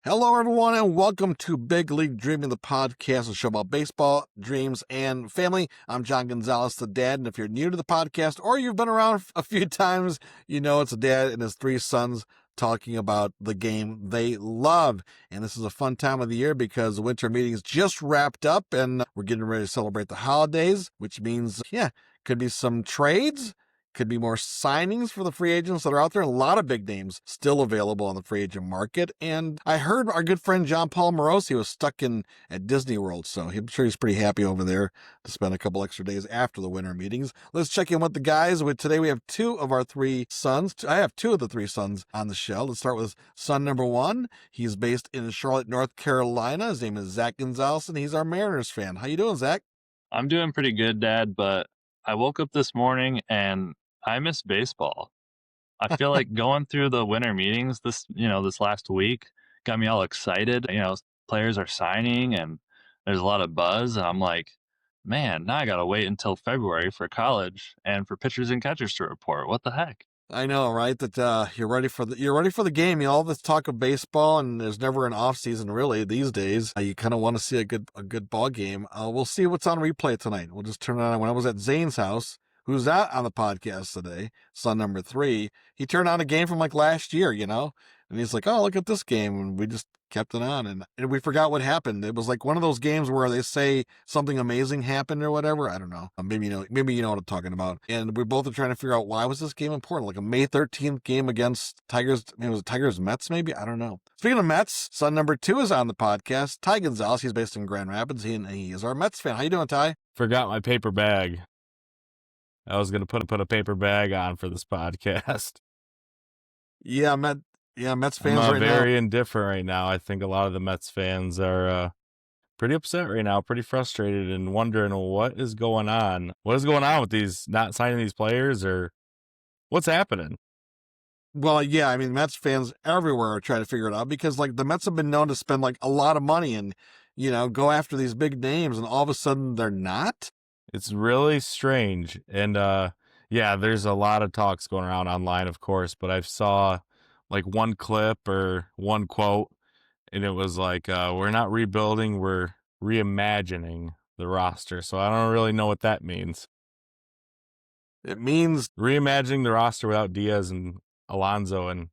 Hello, everyone, and welcome to Big League Dreaming, the podcast, a show about baseball, dreams, and family. I'm John Gonzalez, the dad, and if you're new to the podcast or you've been around a few times, you know it's a dad and his three sons talking about the game they love. And this is a fun time of the year because the winter meetings just wrapped up and we're getting ready to celebrate the holidays, which means, could be some trades. Could be more signings for the free agents that are out there. A lot of big names still available on the free agent market. And I heard our good friend John Paul Morosi was stuck at Disney World, so I'm sure he's pretty happy over there to spend a couple extra days after the winter meetings. Let's check in with the guys. Today we have two of our three sons. I have two of the three sons on the show. Let's start with son number one. He's based in Charlotte, North Carolina. His name is Zach Gonzalez, and he's our Mariners fan. How you doing, Zach? I'm doing pretty good, Dad, but I woke up this morning and I miss baseball. I feel like going through the winter meetings this last week got me all excited. Players are signing and there's a lot of buzz. And I'm like, man, now I got to wait until February for college and for pitchers and catchers to report. What the heck? I know, right? That you're ready for the game. All this talk of baseball, and there's never an off season really these days. You kind of want to see a good ball game. We'll see what's on replay tonight. We'll just turn it on. When I was at Zane's house, who's not on the podcast today, son number three, he turned on a game from like last year, and he's like, "Oh, look at this game," and we just kept it on, and we forgot what happened. It was like one of those games where they say something amazing happened or whatever. I don't know. Maybe you know what I'm talking about. And we both are trying to figure out why was this game important, like a May 13th game against Tigers. It was Tigers Mets, maybe. I don't know. Speaking of Mets, son number two is on the podcast. Ty Gonzalez. He's based in Grand Rapids. He is our Mets fan. How you doing, Ty? Forgot my paper bag. I was going to put a paper bag on for this podcast. Mets fans I'm right very now. indifferent right now. I think a lot of the Mets fans are pretty upset right now, pretty frustrated, and wondering what is going on. What is going on with these not signing these players, or what's happening? Well, yeah, I mean, Mets fans everywhere are trying to figure it out because, like, the Mets have been known to spend like a lot of money and go after these big names, and all of a sudden they're not. It's really strange, and there's a lot of talks going around online, of course, but I saw like one clip or one quote, and it was like, we're not rebuilding, we're reimagining the roster. So I don't really know what that means. It means reimagining the roster without Diaz and Alonso and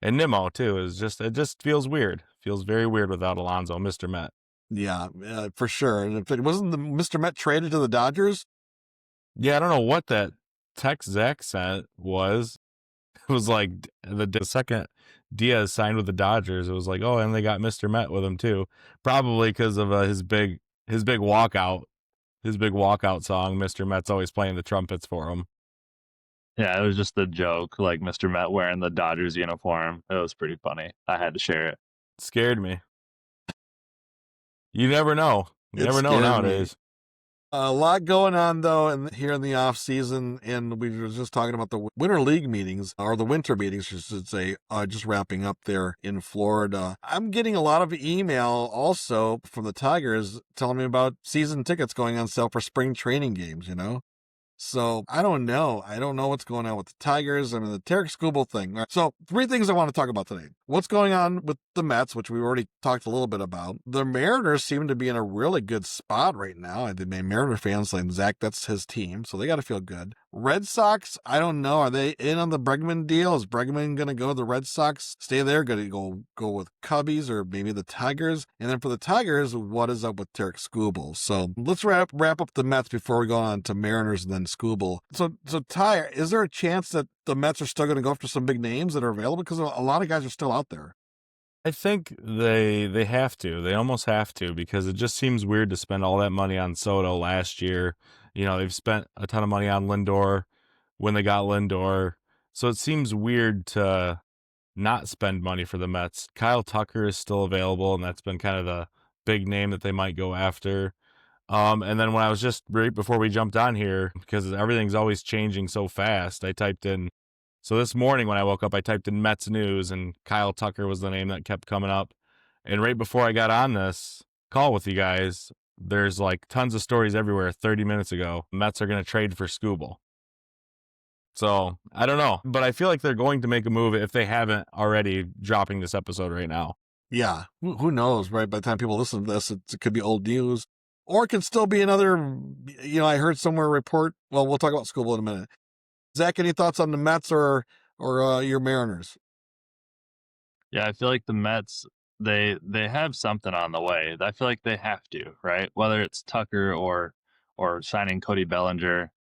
Nimmo too. It just feels weird. Feels very weird without Alonso, Mr. Met. Yeah, for sure. And it wasn't the Mr. Met traded to the Dodgers? Yeah, I don't know what that text Zach sent was. It was like the second Diaz signed with the Dodgers, it was like, oh, and they got Mr. Met with him too. Probably because of his big walkout song. Mr. Met's always playing the trumpets for him. Yeah, it was just a joke, like Mr. Met wearing the Dodgers uniform. It was pretty funny. I had to share it. It scared me. You never know. You never know nowadays. A lot going on, though, here in the off season, and we were just talking about the winter league meetings, or the winter meetings, I should say, just wrapping up there in Florida. I'm getting a lot of email also from the Tigers telling me about season tickets going on sale for spring training games, So I don't know. I don't know what's going on with the Tigers. I mean, the Tarik Skubal thing. So 3 things I want to talk about today. What's going on with the Mets, which we already talked a little bit about. The Mariners seem to be in a really good spot right now. The Mariner fans like Zach, that's his team, so they got to feel good. Red Sox, I don't know. Are they in on the Bregman deal? Is Bregman going to go to the Red Sox? Stay there? Going to go with Cubbies or maybe the Tigers? And then for the Tigers, what is up with Tarik Skubal? So let's wrap up the Mets before we go on to Mariners and then Skubal. So Ty, is there a chance that the Mets are still going to go after some big names that are available? Because a lot of guys are still out there. I think they have to. They almost have to, because it just seems weird to spend all that money on Soto last year. They've spent a ton of money on Lindor when they got Lindor. So it seems weird to not spend money for the Mets. Kyle Tucker is still available, and that's been kind of the big name that they might go after. And then when I was just right before we jumped on here, because everything's always changing so fast, I typed in. So this morning when I woke up, I typed in Mets news, and Kyle Tucker was the name that kept coming up. And right before I got on this call with you guys, there's like tons of stories everywhere 30 minutes ago. Mets are going to trade for Skubal. So I don't know, but I feel like they're going to make a move if they haven't already, dropping this episode right now. Yeah, who knows, right? By the time people listen to this, it could be old news, or it can still be another. I heard somewhere report. Well, we'll talk about Skubal in a minute. Zach, any thoughts on the Mets or your Mariners? Yeah, I feel like the Mets they have something on the way. I feel like they have to, right? Whether it's Tucker or signing Cody Bellinger,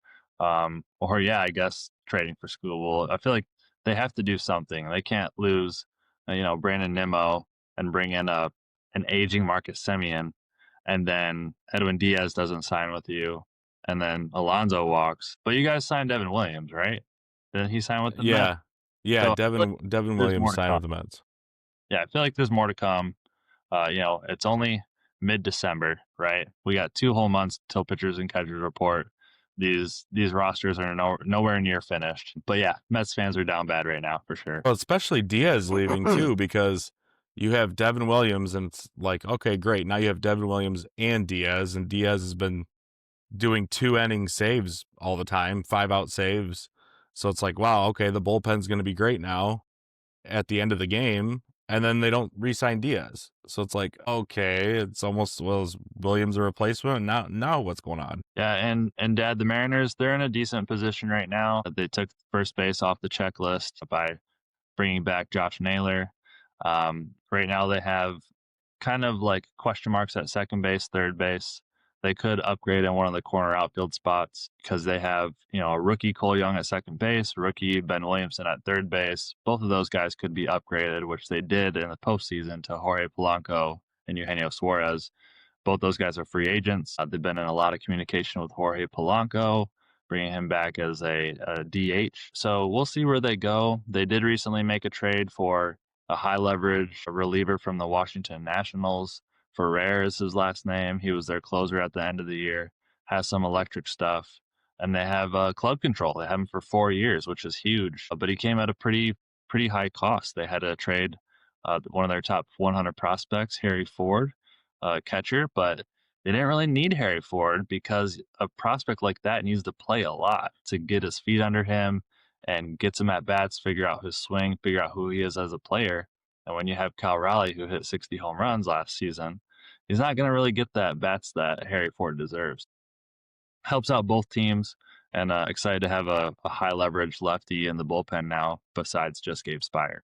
or yeah, I guess trading for Skubal. I feel like they have to do something. They can't lose, Brandon Nimmo and bring in an aging Marcus Semien, and then Edwin Diaz doesn't sign with you, and then Alonso walks. But you guys signed Devin Williams, right? Didn't he sign with the Mets? Yeah, yeah. So I feel like Devin there's more Williams to signed come. with the Mets. Yeah, I feel like there's more to come. It's only mid-December, right? We got 2 whole months till pitchers and catchers report. These rosters are nowhere near finished. But yeah, Mets fans are down bad right now for sure. Well, especially Diaz leaving too, because you have Devin Williams, and it's like, okay, great. Now you have Devin Williams and Diaz has been doing 2 inning saves all the time, 5-out saves. So it's like, wow, okay, the bullpen's going to be great now at the end of the game. And then they don't re-sign Diaz. So it's like, okay, it's almost, well, is Williams a replacement? Now what's going on? Yeah, and Dad, the Mariners, they're in a decent position right now. They took first base off the checklist by bringing back Josh Naylor. Right now they have kind of like question marks at second base, third base. They could upgrade in one of the corner outfield spots because they have, a rookie Cole Young at second base, rookie Ben Williamson at third base. Both of those guys could be upgraded, which they did in the postseason to Jorge Polanco and Eugenio Suarez. Both those guys are free agents. They've been in a lot of communication with Jorge Polanco, bringing him back as a DH. So we'll see where they go. They did recently make a trade for a high leverage reliever from the Washington Nationals. Ferrer is his last name. He was their closer at the end of the year, has some electric stuff. And they have club control. They have him for 4 years, which is huge. But he came at a pretty high cost. They had to trade one of their top 100 prospects, Harry Ford, catcher, but they didn't really need Harry Ford because a prospect like that needs to play a lot to get his feet under him and get some at bats, figure out his swing, figure out who he is as a player. And when you have Cal Raleigh, who hit 60 home runs last season, he's not going to really get the at bats that Harry Ford deserves. Helps out both teams, and excited to have a high leverage lefty in the bullpen now, besides just Gabe Spire.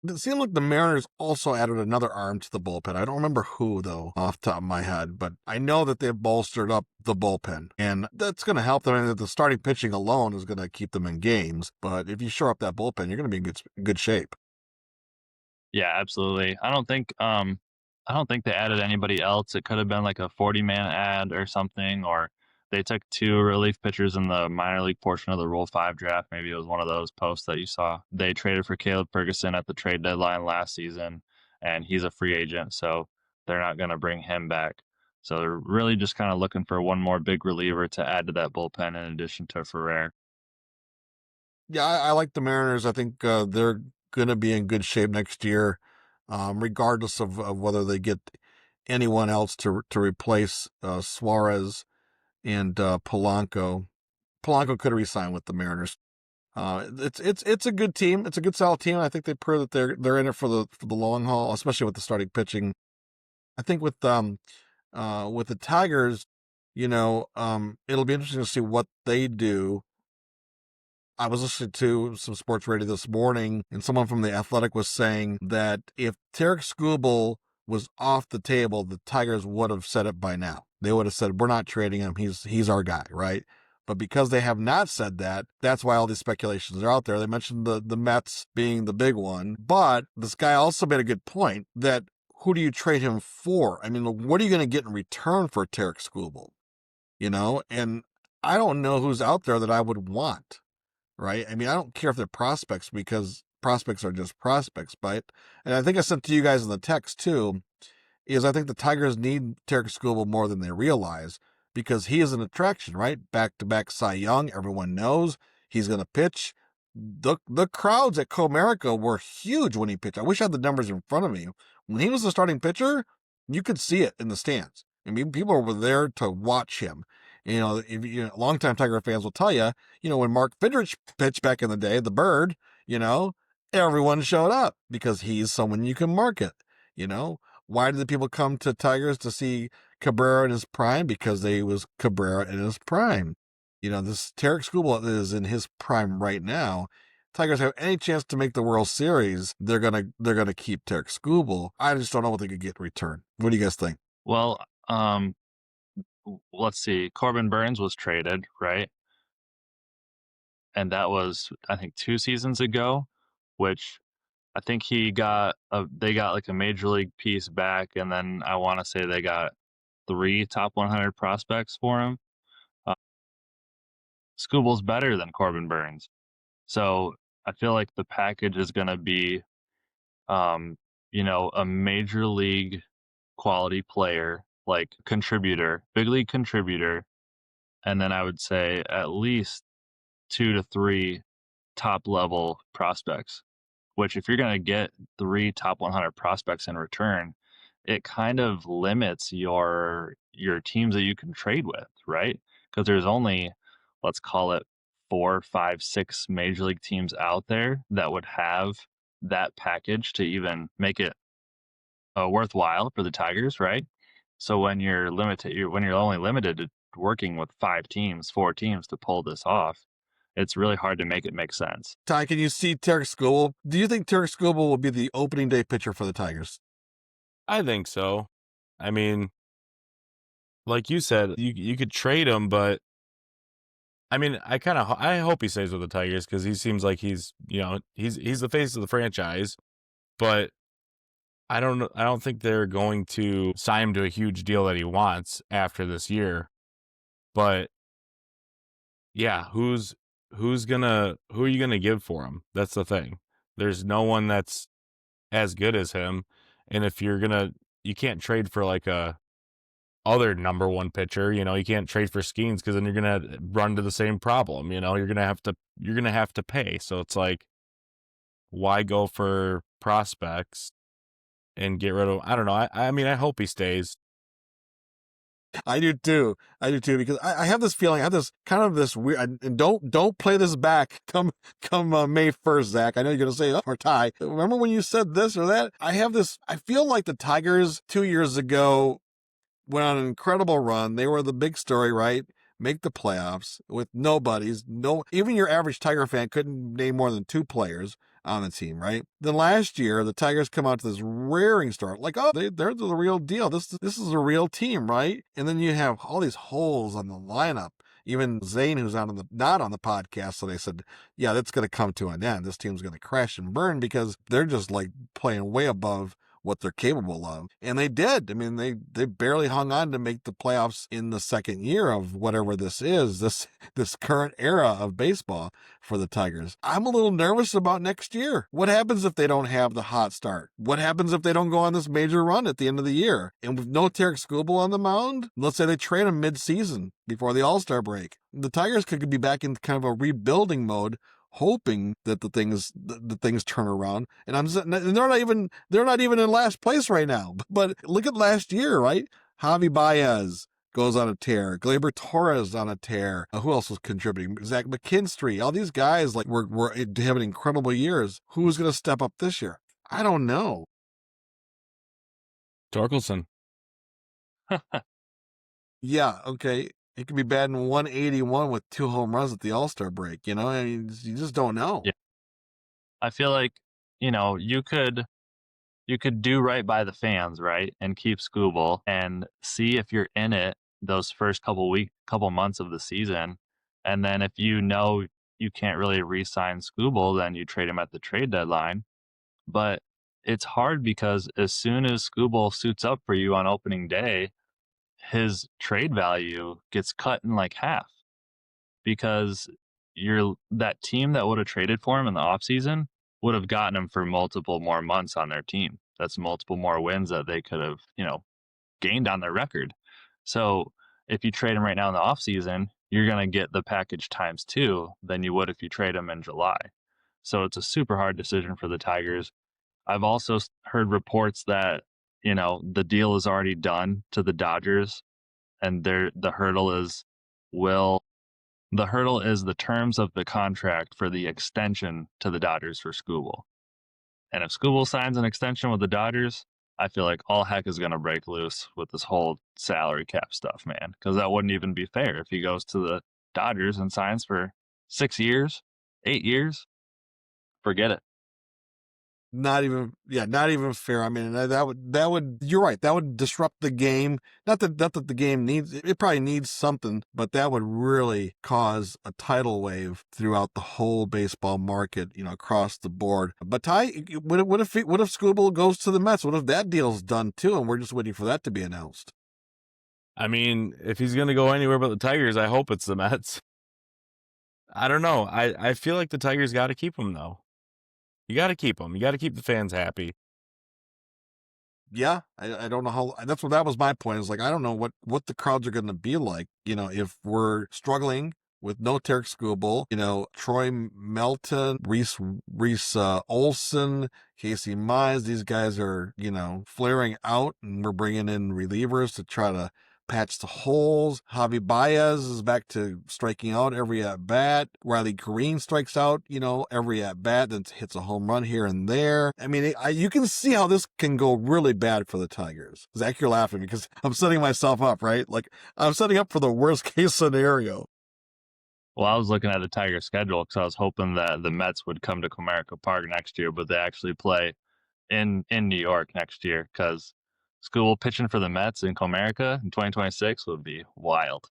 It seemed like the Mariners also added another arm to the bullpen. I don't remember who, though, off the top of my head, but I know that they've bolstered up the bullpen, and that's going to help them. I mean, the starting pitching alone is going to keep them in games, but if you shore up that bullpen, you're going to be in good shape. Yeah, absolutely. I don't think they added anybody else. It could have been like a 40-man ad or something, or they took 2 relief pitchers in the minor league portion of the Rule 5 draft. Maybe it was one of those posts that you saw. They traded for Caleb Ferguson at the trade deadline last season, and he's a free agent, so they're not going to bring him back. So they're really just kind of looking for one more big reliever to add to that bullpen in addition to Ferrer. Yeah, I like the Mariners. I think they're going to be in good shape next year, regardless of whether they get anyone else to replace Suarez and Polanco. Polanco could have re-signed with the Mariners. It's a good team. It's a good solid team. I think they prove that they're in it for the long haul, especially with the starting pitching. I think with the Tigers, it'll be interesting to see what they do. I was listening to some sports radio this morning, and someone from The Athletic was saying that if Tarik Skubal was off the table, the Tigers would have said it by now. They would have said, we're not trading him. He's our guy, right? But because they have not said that, that's why all these speculations are out there. They mentioned the Mets being the big one, but this guy also made a good point that who do you trade him for? I mean, what are you going to get in return for Tarik Skubal? And I don't know who's out there that I would want. Right? I mean, I don't care if they're prospects because prospects are just prospects, but, and I think I sent to you guys in the text too, is I think the Tigers need Tarik Skubal more than they realize because he is an attraction, right? Back-to-back Cy Young. Everyone knows he's going to pitch. The crowds at Comerica were huge when he pitched. I wish I had the numbers in front of me. When he was the starting pitcher, you could see it in the stands. I mean, people were there to watch him. Longtime Tiger fans will tell you, when Mark Fidrich pitched back in the day, the Bird, everyone showed up because he's someone you can market. You know, why did the people come to Tigers to see Cabrera in his prime? Because they was Cabrera in his prime. You know, this Tarik Skubal is in his prime right now. Tigers have any chance to make the World Series, they're gonna keep Tarik Skubal. I just don't know what they could get in return. What do you guys think? Well, let's see. Corbin Burns was traded, right? And that was, I think, 2 seasons ago, which I think they got like a major league piece back, and then I want to say they got 3 top 100 prospects for him. Skubal's better than Corbin Burns, so I feel like the package is going to be, a major league quality player, like contributor, big league contributor, and then I would say at least 2 to 3 top level prospects, which if you're going to get 3 top 100 prospects in return, it kind of limits your teams that you can trade with, right? Because there's only, let's call it 4, 5, 6 major league teams out there that would have that package to even make it worthwhile for the Tigers, right? So when you're only limited to working with 5 teams, 4 teams to pull this off, it's really hard to make it make sense. Ty, can you see Tarik Skubal? Do you think Tarik Skubal will be the opening day pitcher for the Tigers? I think so. I mean, like you said, you could trade him, but I mean, I hope he stays with the Tigers because he seems like he's the face of the franchise, but I don't think they're going to sign him to a huge deal that he wants after this year. But yeah, who are you gonna give for him? That's the thing. There's no one that's as good as him, and if you can't trade for like a other number one pitcher. You can't trade for Skeens because then you're gonna run to the same problem. You're gonna have to pay. So it's like, why go for prospects and get rid of? I don't know. I mean, I hope he stays. I do too. Because I have this feeling. I have this kind of this weird. And don't play this back. Come May 1st, Zach. I know you're gonna say, or Ty. Remember when you said this or that? I have this. I feel like the Tigers 2 years ago went on an incredible run. They were the big story, right? Make the playoffs with nobodies. No, even your average Tiger fan couldn't name more than 2 players on the team, right? Then last year, the Tigers come out to this rearing start, like, oh, they're the real deal. This is a real team, right? And then you have all these holes on the lineup. Even Zane, who's not on the podcast, so they said, yeah, that's going to come to an end. This team's going to crash and burn because they're just like playing way above what they're capable of. And they did. I mean, they barely hung on to make the playoffs in the second year of whatever this is, this current era of baseball for the Tigers. I'm a little nervous about next year. What happens if they don't have the hot start? What happens if they don't go on this major run at the end of the year? And with no Tarik Skubal on the mound, let's say they trade him mid-season before the All-Star break. The Tigers could be back in kind of a rebuilding mode, hoping that the things turn around. And they're not even in last place right now. But look at last year, right? Javi Baez goes on a tear. Gleyber Torres on a tear. Who else was contributing? Zach McKinstry. All these guys were having incredible years. Who's going to step up this year? I don't know. Torkelson. Yeah, okay. He could be batting 181 with 2 home runs at the All-Star break. I mean, you just don't know. Yeah. I feel like, you could do right by the fans, right? And keep Skubal and see if you're in it those first couple months of the season. And then if you can't really re-sign Skubal, then you trade him at the trade deadline. But it's hard because as soon as Skubal suits up for you on opening day, his trade value gets cut in like half because that team that would have traded for him in the offseason would have gotten him for multiple more months on their team. That's multiple more wins that they could have, gained on their record. So if you trade him right now in the offseason, you're going to get the package times 2 than you would if you trade him in July. So it's a super hard decision for the Tigers. I've also heard reports that, the deal is already done to the Dodgers, and the hurdle is the terms of the contract for the extension to the Dodgers for Skubal. And if Skubal signs an extension with the Dodgers, I feel like all heck is going to break loose with this whole salary cap stuff, man. Because that wouldn't even be fair if he goes to the Dodgers and signs for 6 years, 8 years. Forget it. Not even fair. I mean, that would you're right. That would disrupt the game. Not that the game needs it probably needs something, but that would really cause a tidal wave throughout the whole baseball market, across the board. But Ty, what if Skubal goes to the Mets? What if that deal's done too, and we're just waiting for that to be announced? I mean, if he's going to go anywhere but the Tigers, I hope it's the Mets. I don't know. I feel like the Tigers got to keep him, though. You got to keep him. You got to keep the fans happy. Yeah, I don't know how. That was my point. Is like I don't know what the crowds are going to be like. If we're struggling with no Tarik Skubal, Troy Melton, Reese Olson, Casey Mize, these guys are flaring out, and we're bringing in relievers to try to patch the holes. Javi Baez is back to striking out every at bat. Riley Green strikes out, every at bat, then hits a home run here and there. I mean, you can see how this can go really bad for the Tigers. Zach, you're laughing because I'm setting myself up, right? Like I'm setting up for the worst case scenario. Well, I was looking at the Tiger schedule because I was hoping that the Mets would come to Comerica Park next year, but they actually play in New York next year because Skubal pitching for the Mets in Comerica in 2026 would be wild.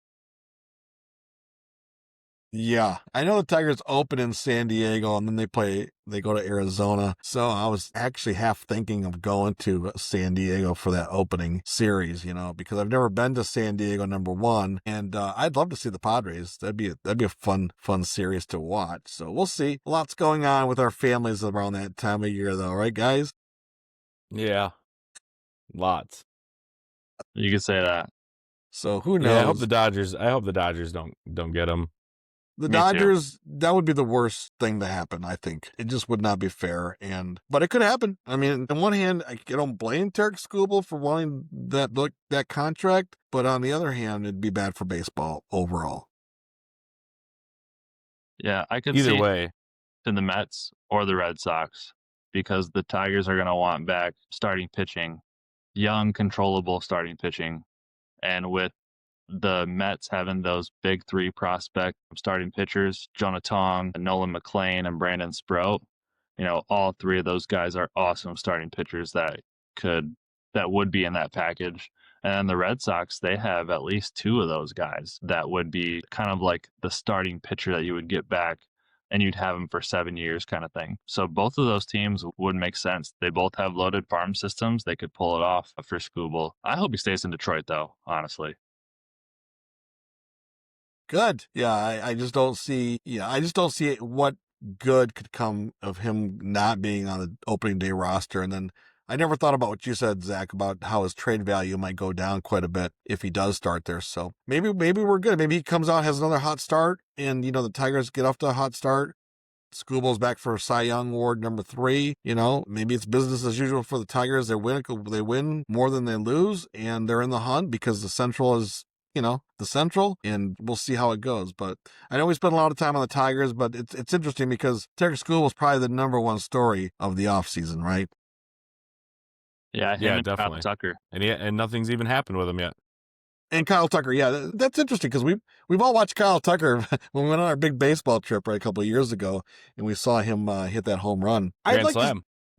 Yeah, I know the Tigers open in San Diego and then they go to Arizona. So I was actually half thinking of going to San Diego for that opening series, because I've never been to San Diego, number one, and I'd love to see the Padres. That'd be a fun series to watch. So we'll see. Lots going on with our families around that time of year, though, right, guys? Yeah, lots. You could say that. So who knows? Yeah, I hope the Dodgers don't get him. The Me Dodgers, that would be the worst thing to happen, I think. It just would not be fair. But it could happen. I mean, on one hand, I don't blame Tarik Skubal for wanting that contract, but on the other hand, it'd be bad for baseball overall. Yeah, I could Either see way. to the Mets or the Red Sox because the Tigers are going to want back starting pitching, young, controllable starting pitching. And with the Mets having those big three prospect starting pitchers, Jonah Tong, Nolan McLean, and Brandon Sprout, all three of those guys are awesome starting pitchers that would be in that package. And then the Red Sox, they have at least two of those guys that would be kind of like the starting pitcher that you would get back and you'd have them for 7 years kind of thing. So both of those teams would make sense. They both have loaded farm systems. They could pull it off for Skubal. I hope he stays in Detroit, though, honestly. Good. Yeah, I just don't see. Yeah, I just don't see what good could come of him not being on the opening day roster. And then I never thought about what you said, Zach, about how his trade value might go down quite a bit if he does start there. So maybe we're good. Maybe he comes out, has another hot start, and the Tigers get off to a hot start. Skubal's back for Cy Young Award number 3. Maybe it's business as usual for the Tigers. They win more than they lose, and they're in the hunt because the Central is, the Central, and we'll see how it goes. But I know we spent a lot of time on the Tigers, but it's interesting because Tarik Skubal was probably the number one story of the offseason, right? Yeah, him and definitely. Kyle Tucker. And nothing's even happened with him yet. And Kyle Tucker, yeah, that's interesting because we've all watched Kyle Tucker when we went on our big baseball trip a couple of years ago, and we saw him hit that home run.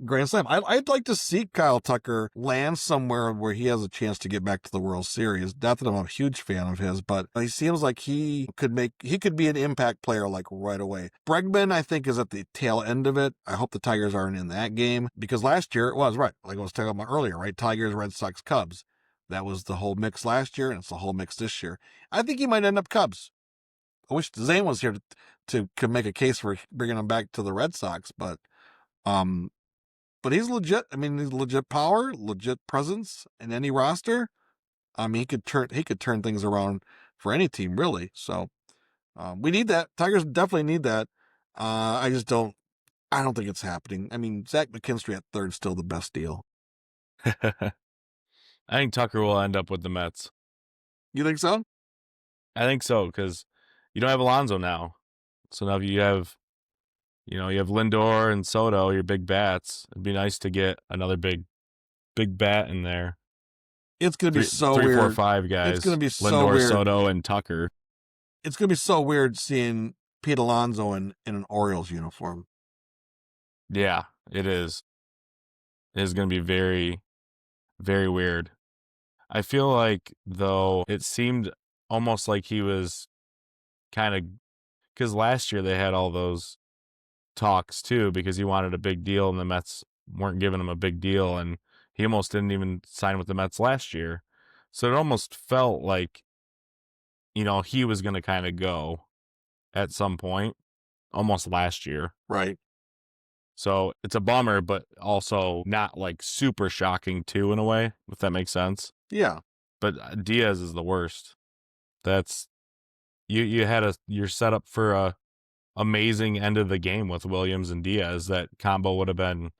Grand Slam. I'd like to see Kyle Tucker land somewhere where he has a chance to get back to the World Series. Not that I'm a huge fan of his, but he seems like he could be an impact player like right away. Bregman, I think, is at the tail end of it. I hope the Tigers aren't in that game because last year it was right, like I was talking about earlier, right? Tigers, Red Sox, Cubs. That was the whole mix last year, and it's the whole mix this year. I think he might end up Cubs. I wish Zane was here to make a case for bringing him back to the Red Sox, but he's legit. I mean, he's legit power, legit presence in any roster. He could turn things around for any team, really. So we need that. Tigers definitely need that. I don't think it's happening. I mean, Zach McKinstry at third is still the best deal. I think Tucker will end up with the Mets. You think so? I think so because you don't have Alonso now. So now you have Lindor and Soto, your big bats. It'd be nice to get another big big bat in there. It's going to be so three, weird. 4, 5 guys. It's going to be so Lindor, weird. Soto, and Tucker. It's going to be so weird seeing Pete Alonso in an Orioles uniform. Yeah, it is. It is going to be very, very weird. I feel like, though, it seemed almost like he was kind of, because last year they had all those talks too, because he wanted a big deal and the Mets weren't giving him a big deal, and he almost didn't even sign with the Mets last year. So it almost felt like, he was going to kind of go at some point, almost last year. Right. So it's a bummer, but also not like super shocking too, in a way, if that makes sense. Yeah. But Diaz is the worst. That's you're set up for a amazing end of the game with Williams and Diaz. That combo would have been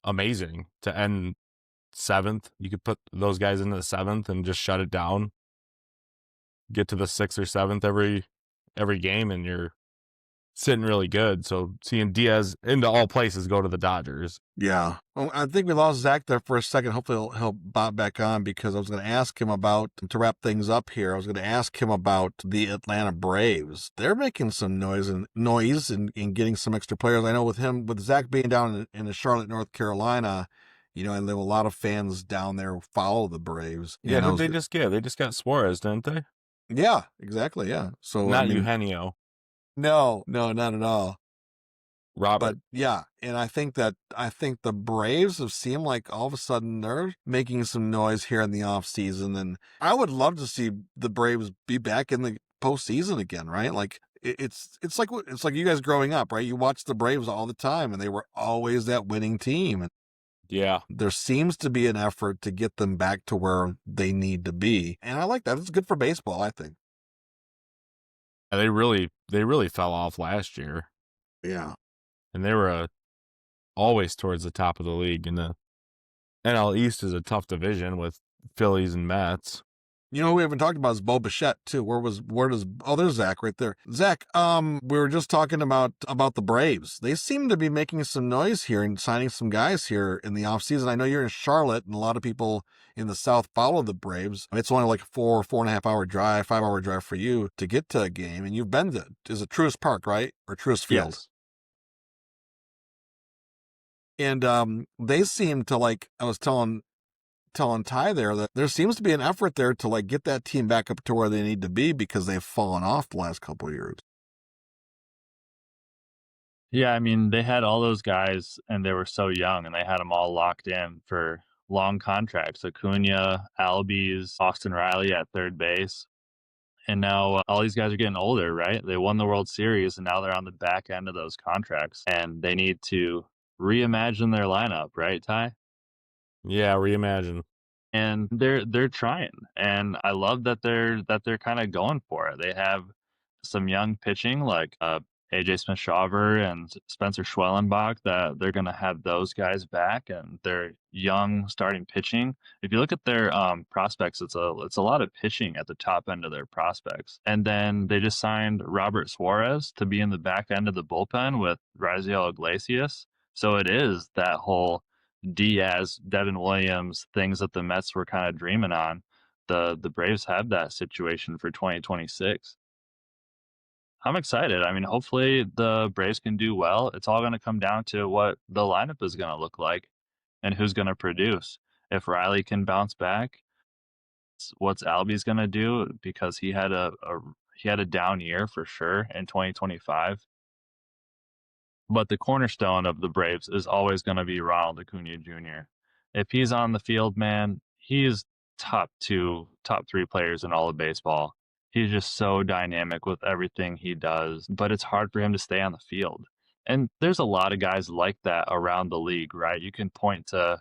amazing to end 7th. You could put those guys into the 7th and just shut it down. Get to the 6th or 7th every game, and you're sitting really good. So seeing Diaz into all places go to the Dodgers. Yeah. Well, I think we lost Zach there for a second. Hopefully he'll bob back on, because I was going to ask him about, to wrap things up here, I was going to ask him about the Atlanta Braves. They're making some noise in getting some extra players. I know with Zach being down in Charlotte, North Carolina, and there were a lot of fans down there who follow the Braves. Yeah, who'd they just get? They just got Suarez, didn't they? Yeah, exactly. Yeah. So not Eugenio. No, not at all. Robert. But yeah, and I think the Braves have seemed like all of a sudden they're making some noise here in the off season, and I would love to see the Braves be back in the postseason again, right? Like it's like you guys growing up, right? You watch the Braves all the time, and they were always that winning team. Yeah, there seems to be an effort to get them back to where they need to be, and I like that. It's good for baseball, I think. They really fell off last year. Yeah. And they were always towards the top of the league. And the NL East is a tough division with Phillies and Mets. Who we haven't talked about is Bo Bichette too. There's Zach right there. Zach, we were just talking about the Braves. They seem to be making some noise here and signing some guys here in the offseason. I know you're in Charlotte, and a lot of people in the South follow the Braves. It's only like a 4.5 hour drive, 5 hour drive for you to get to a game, and you've been to, is it Truist Park, right? Or Truist Field? Yes. And they seem to, like, I was telling Ty there, that there seems to be an effort there to like get that team back up to where they need to be, because they've fallen off the last couple of years. Yeah, I mean, they had all those guys and they were so young, and they had them all locked in for long contracts. Acuna, Albies, Austin Riley at third base. And now all these guys are getting older, right? They won the World Series, and now they're on the back end of those contracts, and they need to reimagine their lineup, right, Ty? Yeah, reimagine. And they're trying, and I love that they're kind of going for it. They have some young pitching like AJ Smith-Shawver and Spencer Schwellenbach, that they're going to have those guys back, and they're young starting pitching. If you look at their prospects, it's a lot of pitching at the top end of their prospects. And then they just signed Robert Suarez to be in the back end of the bullpen with Raisel Iglesias. So it is that whole Diaz, Devin Williams, things that the Mets were kind of dreaming on. The Braves have that situation for 2026. I'm excited. I mean, hopefully the Braves can do well. It's all going to come down to what the lineup is going to look like and who's going to produce. If Riley can bounce back, what's Albies going to do, because he had a down year for sure in 2025. But the cornerstone of the Braves is always going to be Ronald Acuna Jr. If he's on the field, man, he is top 3 players in all of baseball. He's just so dynamic with everything he does, but it's hard for him to stay on the field. And there's a lot of guys like that around the league, right? You can point to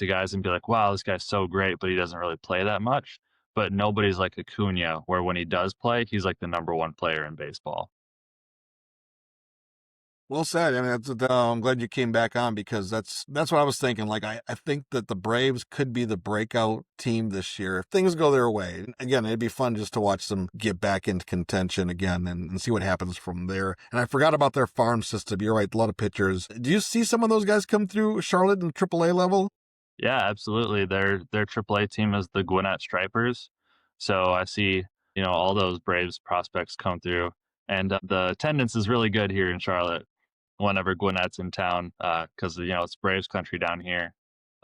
guys and be like, wow, this guy's so great, but he doesn't really play that much. But nobody's like Acuna, where when he does play, he's like the number 1 player in baseball. Well said. I mean, I'm glad you came back on, because that's what I was thinking. Like, I think that the Braves could be the breakout team this year if things go their way. Again, it'd be fun just to watch them get back into contention again and see what happens from there. And I forgot about their farm system. You're right, a lot of pitchers. Do you see some of those guys come through Charlotte in AAA level? Yeah, absolutely. Their AAA team is the Gwinnett Stripers. So I see, all those Braves prospects come through, and the attendance is really good here in Charlotte whenever Gwinnett's in town, because it's Braves country down here.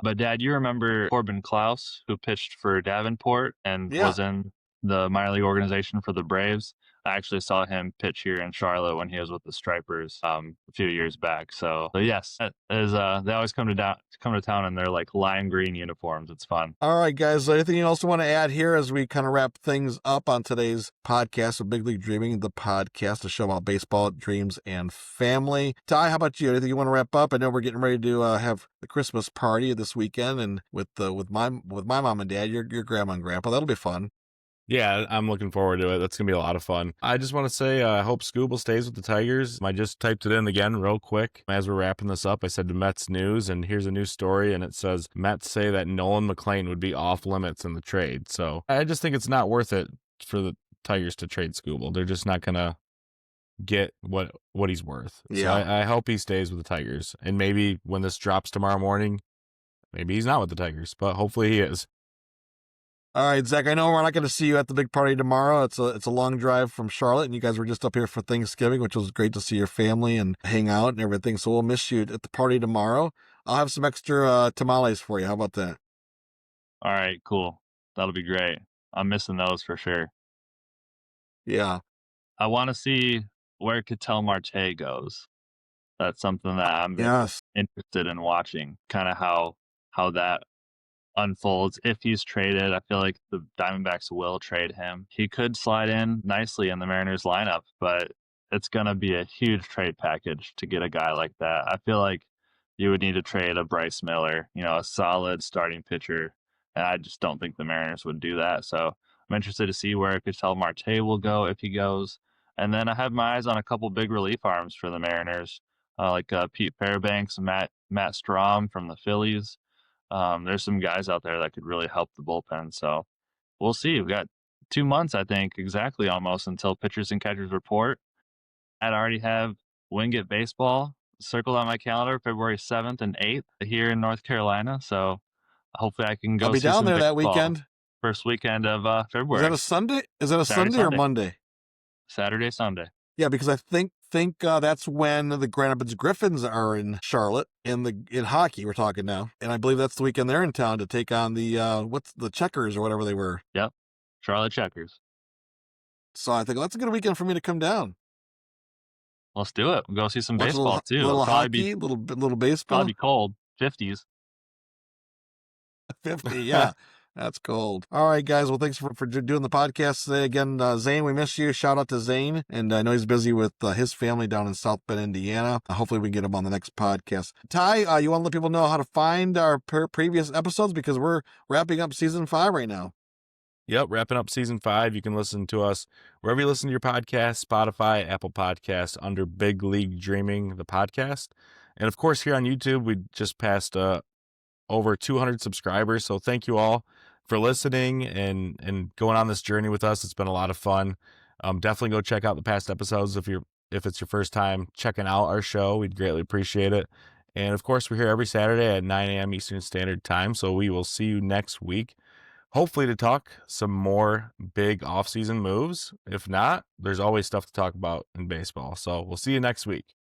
But Dad, you remember Corbin Klaus, who pitched for Davenport and Yeah. was in the minor league organization for the Braves? I actually saw him pitch here in Charlotte when he was with the Stripers a few years back. So yes, that is they always come to town in their like lime green uniforms. It's fun. All right, guys. Anything you also want to add here as we kind of wrap things up on today's podcast of Big League Dreaming, the podcast, a show about baseball, dreams, and family? Ty, how about you? Anything you want to wrap up? I know we're getting ready to have the Christmas party this weekend, and with my mom and dad, your grandma and grandpa. That'll be fun. Yeah, I'm looking forward to it. That's going to be a lot of fun. I just want to say I hope Skubal stays with the Tigers. I just typed it in again real quick. As we're wrapping this up, I said to Mets News, and here's a new story, and it says Mets say that Nolan McLean would be off limits in the trade. So I just think it's not worth it for the Tigers to trade Skubal. They're just not going to get what he's worth. Yeah. So I hope he stays with the Tigers. And maybe when this drops tomorrow morning, maybe he's not with the Tigers, but hopefully he is. All right, Zach, I know we're not going to see you at the big party tomorrow. It's a long drive from Charlotte, and you guys were just up here for Thanksgiving, which was great to see your family and hang out and everything. So we'll miss you at the party tomorrow. I'll have some extra tamales for you. How about that? All right, cool. That'll be great. I'm missing those for sure. Yeah. I want to see where Ketel Marte goes. That's something that I'm Yes. interested in watching, kind of how that unfolds. If he's traded, I feel like the Diamondbacks will trade him. He could slide in nicely in the Mariners lineup, but it's going to be a huge trade package to get a guy like that. I feel like you would need to trade a Bryce Miller, a solid starting pitcher, and I just don't think the Mariners would do that. So I'm interested to see where Ketel Marte will go if he goes. And then I have my eyes on a couple big relief arms for the Mariners, like Pete Fairbanks, Matt Strom from the Phillies. There's some guys out there that could really help the bullpen. So we'll see. We've got 2 months, I think, exactly almost until pitchers and catchers report. I'd already have Wingate Baseball circled on my calendar, February 7th and 8th here in North Carolina. So hopefully I can go I'll be see down some there that baseball. weekend. First weekend of February. Is that a Sunday? Is that a Saturday, Sunday or Sunday. Monday? Saturday, Sunday. Yeah, because I think that's when the Grand Rapids Griffins are in Charlotte in hockey. We're talking now, and I believe that's the weekend they're in town to take on the what's the Checkers or whatever they were. Yep, Charlotte Checkers. So I think that's a good weekend for me to come down. Let's do it. We'll go see some Watch baseball too. Little It'll hockey, little baseball. probably be cold, 50s. 50, yeah. That's cold. All right, guys. Well, thanks for doing the podcast today. Again, Zane, we miss you. Shout out to Zane. And I know he's busy with his family down in South Bend, Indiana. Hopefully we can get him on the next podcast. Ty, you want to let people know how to find our previous episodes? Because we're wrapping up season 5 right now. Yep, wrapping up season 5. You can listen to us wherever you listen to your podcast, Spotify, Apple Podcasts, under Big League Dreaming, the podcast. And of course, here on YouTube, we just passed over 200 subscribers. So thank you all for listening and going on this journey with us. It's been a lot of fun. Definitely go check out the past episodes if it's your first time checking out our show. We'd greatly appreciate it. And of course, we're here every Saturday at 9 a.m. Eastern Standard Time. So we will see you next week, hopefully to talk some more big off-season moves. If not, there's always stuff to talk about in baseball. So we'll see you next week.